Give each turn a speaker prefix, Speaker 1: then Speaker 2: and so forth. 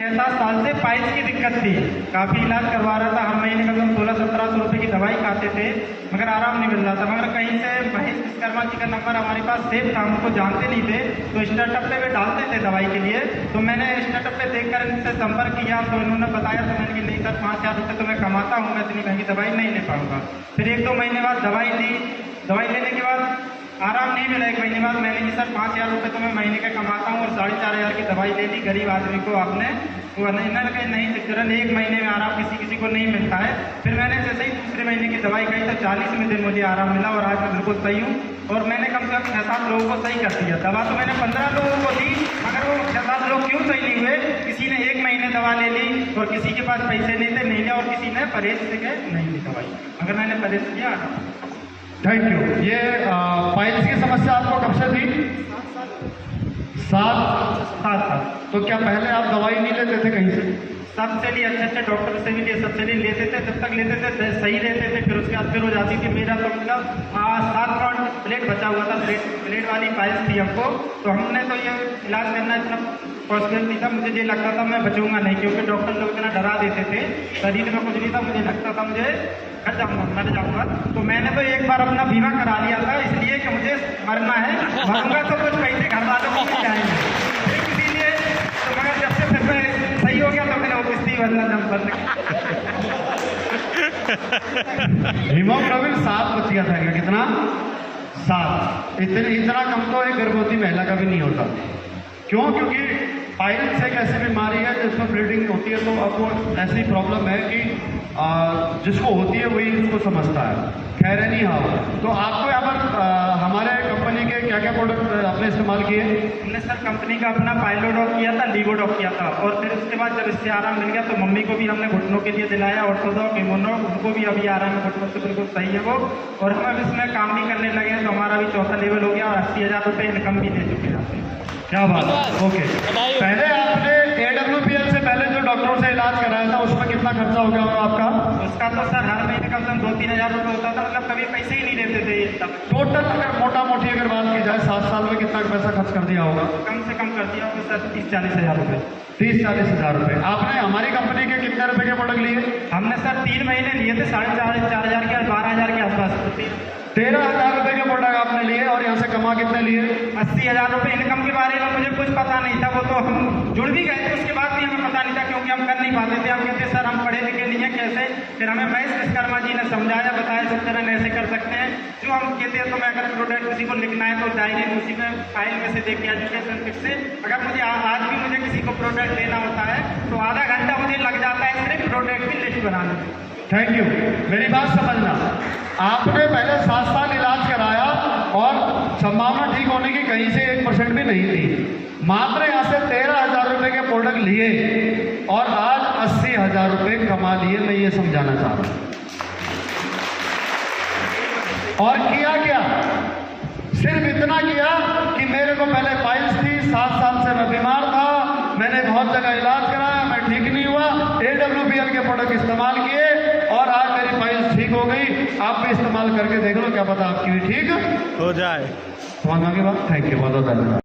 Speaker 1: 6-7 साल से पाइल्स की दिक्कत थी, काफ़ी इलाज करवा रहा था। हम महीने कम 1600-1700 रुपये की दवाई खाते थे, मगर आराम नहीं मिल रहा था। मगर कहीं से महेश विश्वकर्मा जी का नंबर हमारे पास सेव था, हमको जानते नहीं थे, तो स्टार्टअप पे वे डालते थे दवाई के लिए। तो मैंने स्टार्टअप पे देखकर इनसे संपर्क किया, तो इन्होंने बताया, तो मैंने कि नहीं सर 5000 रुपये तो मैं कमाता हूँ, मैं इतनी महंगी दवाई नहीं ले पाऊँगा। फिर 1-2 महीने बाद दवाई ली, दवाई लेने के बाद आराम नहीं मिला। 1 महीने बाद मैंने कि सर 5000 रुपये तो मैं महीने का कमाता हूँ और 4500 की दवाई ले ली। गरीब आदमी को आपने वो नहीं चित्रण 1 महीने में आराम किसी को नहीं मिलता है। फिर मैंने जैसे ही दूसरे महीने की दवाई खाई तो 40वें दिन मुझे आराम मिला और आज मैं बिल्कुल सही हूँ। और मैंने कम से कम 6-7 लोगों को सही कर दिया। दवा तो मैंने 15 लोगों को दी, मगर वो 6-7 लोग क्यों सही नहीं हुए? किसी ने 1 महीने दवा ले ली और किसी के पास पैसे नहीं थे, नहीं लिया, और किसी ने परहेज से गए नहीं ली दवाई, अगर मैंने परहेज किया।
Speaker 2: Thank you. ये पाइल्स की समस्या आपको कब से थी? 7
Speaker 1: साल।
Speaker 2: तो क्या पहले आप दवाई नहीं लेते थे कहीं से?
Speaker 1: सबसे लिए अच्छे डॉक्टर से भी लिए, सबसे लिए लेते थे, जब तक लेते थे सही रहते थे। फिर उसके बाद फिर हो जाती थी। मेरा तो मतलब 7 काउंट प्लेट बचा हुआ था, प्लेट वाली पाइल्स थी हमको। तो हमने तो ये इलाज करना इतना पॉसिबल नहीं था। मुझे ये लगता था मैं बचूंगा नहीं, क्योंकि डॉक्टर लोग इतना डरा देते थे। शरीर में कुछ नहीं था, मुझे लगता था मुझे मर जाऊंगा। तो मैंने तो एक बार अपना बीमा करा लिया था, इसलिए कि मुझे मरना है, मरूंगा तो कुछ पैसे घर वालों को मिल जाएंगे, इसीलिए। तो मगर जब से फिर मैं सही हो गया तो मैंने वो किस्ती भरना बंद
Speaker 2: हीमोग्लोबिन 7 बच गया था क्या? कितना? 7। इतना कम तो एक गर्भवती महिला का भी नहीं होता। क्यों? क्योंकि पाइल्स एक ऐसी बीमारी है जिसमें ब्लीडिंग होती है। तो अब वो ऐसी प्रॉब्लम है कि जिसको होती है वही उसको समझता है। खैर नहीं, हाँ। तो आपको यहाँ पर हमारे कंपनी के क्या क्या प्रोडक्ट आपने इस्तेमाल किए?
Speaker 1: हमने सर कंपनी का अपना पाइलोडॉक किया था, लीवोडॉक किया था, और फिर उसके बाद जब इससे आराम मिल गया तो मम्मी को भी हमने घुटनों के लिए दिलाया, ऑर्थोडॉक, इमोनॉक, उनको भी अभी आराम है, घुटनों से बिल्कुल सही है वो। और हम अब इसमें काम भी करने लगे हैं, तो हमारा भी 4था लेवल हो गया और 80,000 रुपये इनकम भी दे चुके हैं।
Speaker 2: क्या बात है। ओके, पहले आपने AWPL से पहले जो डॉक्टरों से इलाज कराया था उसमें कितना खर्चा हो गया होगा आपका?
Speaker 1: उसका तो सर हर महीने कम से कम 2-3 हज़ार रुपये होता था, मतलब कभी पैसे ही नहीं देते थे ये सब।
Speaker 2: टोटल अगर मोटा मोटी अगर बात की जाए 7 साल में कितना पैसा खर्च कर दिया होगा?
Speaker 1: कम से कम कर दिया होगा सर 30-40 हज़ार रुपये।
Speaker 2: 30-40 हज़ार रुपये। आपने हमारी कंपनी के कितने रुपए के प्रोडक्ट लिए?
Speaker 1: हमने सर 3 महीने लिए थे, 4,500 के 12,000 के आसपास।
Speaker 2: 13,000 रुपये के प्रोडक्ट आपने लिए और यहाँ से कमा कितने लिए?
Speaker 1: 80,000 रुपये। इनकम के बारे में मुझे कुछ पता नहीं था, वो तो हम जुड़ भी गए थे, उसके बाद भी हमें पता नहीं था, क्योंकि हम कर नहीं पाते थे। हम कहते सर हम पढ़े लिखे नहीं है, कैसे? फिर हमें महेश विश्वकर्मा जी ने समझाया, बताया सब तरह ऐसे कर सकते हैं। जो हम कहते हैं, तो मैं अगर प्रोडक्ट किसी को लिखना है तो डायरी में उसी में फाइल में से देख के एजुकेशन किट से, अगर मुझे आज भी मुझे किसी को प्रोडक्ट लेना होता है तो आधा घंटा मुझे लग जाता है सिर्फ प्रोडक्ट की लिस्ट बनाने में।
Speaker 2: Thank you. मेरी बात समझना, आपने पहले 7 साल इलाज कराया और संभावना ठीक होने की कहीं से 1% भी नहीं थी। मात्र यहाँ से 13,000 रुपये के प्रोडक्ट लिए और आज 80,000 रुपये कमा लिए। मैं ये समझाना चाह रहा हूँ। और किया क्या? सिर्फ इतना किया कि मेरे को पहले पाइल्स थी, 7 साल से मैं बीमार था, मैंने बहुत जगह इलाज कराया, मैं ठीक नहीं हुआ। AWPL के प्रोडक्ट इस्तेमाल किए और आज मेरी फाइल्स ठीक हो गई। आप भी इस्तेमाल करके देख लो, क्या पता आपकी भी ठीक हो जाए। थैंक यू, बहुत बहुत धन्यवाद।